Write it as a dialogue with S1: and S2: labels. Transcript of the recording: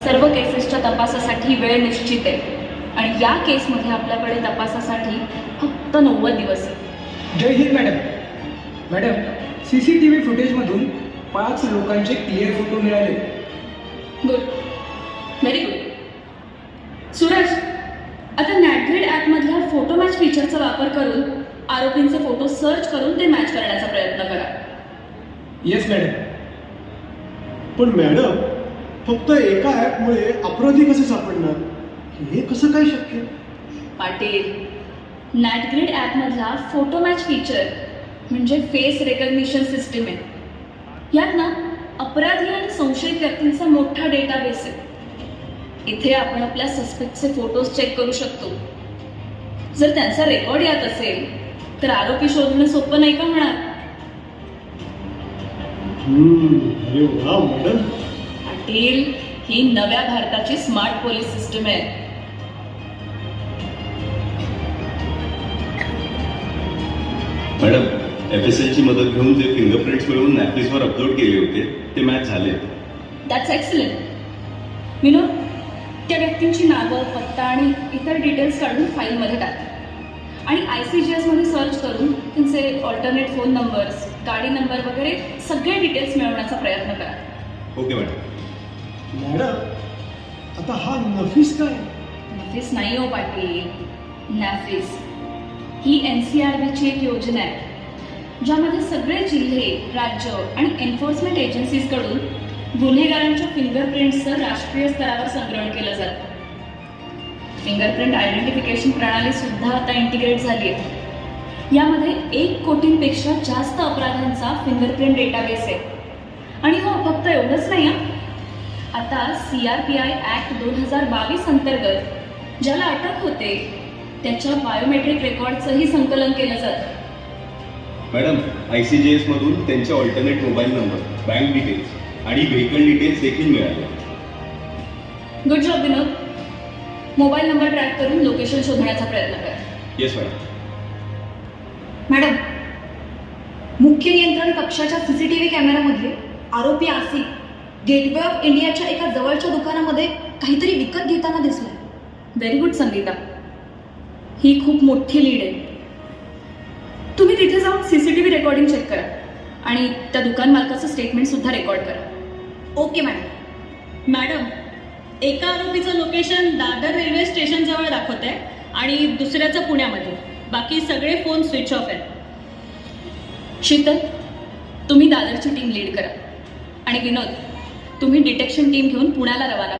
S1: सर्व केसेसच्या तपासासाठी वेळ निश्चित आहे आणि या केसमध्ये आपल्याकडे तपासासाठी फक्त 90 दिवस आहे.
S2: जय हिंद मॅडम. मॅडम, CCTV फुटेजमधून 5 लोकांचे क्लिअर फोटो मिळाले.
S1: Good, very good. सूरज, आता नॅटग्रिड ॲपमधल्या फोटो मॅच फीचरचा वापर करून आरोपींचे फोटो सर्च करून ते मॅच करण्याचा प्रयत्न करा.
S2: Yes madam.
S3: पण मॅडम, फक्त एका ॲपमुळे अपराधी कसे सापडणार? हे कसं काय शक्य?
S1: पाटील, नॅटग्रिड ॲपमधला फोटो मॅच फीचर म्हणजे फेस रेकग्निशन सिस्टीम आहे. यात ना अपराधी आणि संशयित व्यक्तींचा मोठा डेटाबेस आहे. इथे आपण आपल्या सस्पेक्टचे फोटोज चेक करू शकतो. जर त्यांचा रेकॉर्ड यात असेल तर आरोपी शोधणं सोपं नाही का होणार?
S3: अरे वा मॅडम.
S1: पाटील, ही नव्या भारताची स्मार्ट पोलीस सिस्टम आहे.
S4: मॅडम, FSL ची मदत घेऊन जे फिंगरप्रिंट्स मिळवून नॅपकिन्सवर अपलोड केले होते ते मॅच झाले.
S1: That's excellent. विनोद, त्या व्यक्तींची नावं, पत्ता आणि इतर डिटेल्स काढून फाईलमध्ये टाका आणि ICGS मध्ये सर्च करून त्यांचे ऑल्टरनेट फोन नंबर्स, गाडी नंबर वगैरे सगळे डिटेल्स मिळवण्याचा प्रयत्न करा.
S4: Okay madam.
S3: मॅडम, आता हा नफीस काय?
S1: नफीस नाही हो पाटील, नॅफिस. ही NCRBची एक योजना आहे ज्यामध्ये सगळे जिल्हे, राज्य आणि एन्फोर्समेंट एजन्सीजकडून गुन्हेगारांच्या फिंगरप्रिंट्सचं राष्ट्रीय स्तरावर संग्रहण केलं जातं. फिंगरप्रिंट आयडेंटिफिकेशन प्रणाली सुद्धा आता इंटिग्रेट झाली आहे. यामध्ये 1 कोटींपेक्षा जास्त अपराधांचा फिंगरप्रिंट डेटाबेस आहे. आणि हो, फक्त एवढंच नाही आहे. आता CRPI ॲक्ट 2022 अंतर्गत ज्याला अटक होते त्याच्या बायोमेट्रिक रेकॉर्डचंही संकलन केलं जातं.
S4: मॅडम, ICGS मधून त्यांचे alternate mobile number, bank details आणि व्हेकल डिटेल्स देखील मिळाले.
S1: गुड जॉब विनोद. मोबाईल नंबर ट्रॅक करून लोकेशन शोधण्याचा प्रयत्न करा.
S4: Yes madam.
S5: मॅडम, मुख्य नियंत्रण कक्षाच्या CCTV कॅमेऱ्यामध्ये आरोपी आसिफ गेटवे ऑफ इंडियाच्या एका जवळच्या दुकानामध्ये काहीतरी विकत घेताना दिसलाय.
S1: व्हेरी गुड संगीता, ही खूप मोठी लीड आहे. तुम्ही तिथे जाऊन CCTV रेकॉर्डिंग चेक करा आणि त्या दुकान मालकाचं स्टेटमेंट सुद्धा रेकॉर्ड करा.
S5: Okay madam.
S6: मॅडम, एका आरोपीचं लोकेशन दादर रेल्वे स्टेशन जवळ दाखवत आहे आणि दुसऱ्याचं पुण्यामध्ये. बाकी सगळे फोन स्विच ऑफ आहेत.
S1: शीतल, तुम्ही दादरची टीम लीड करा आणि विनोद, तुम्ही डिटेक्शन टीम घेऊन पुण्याला रवाना.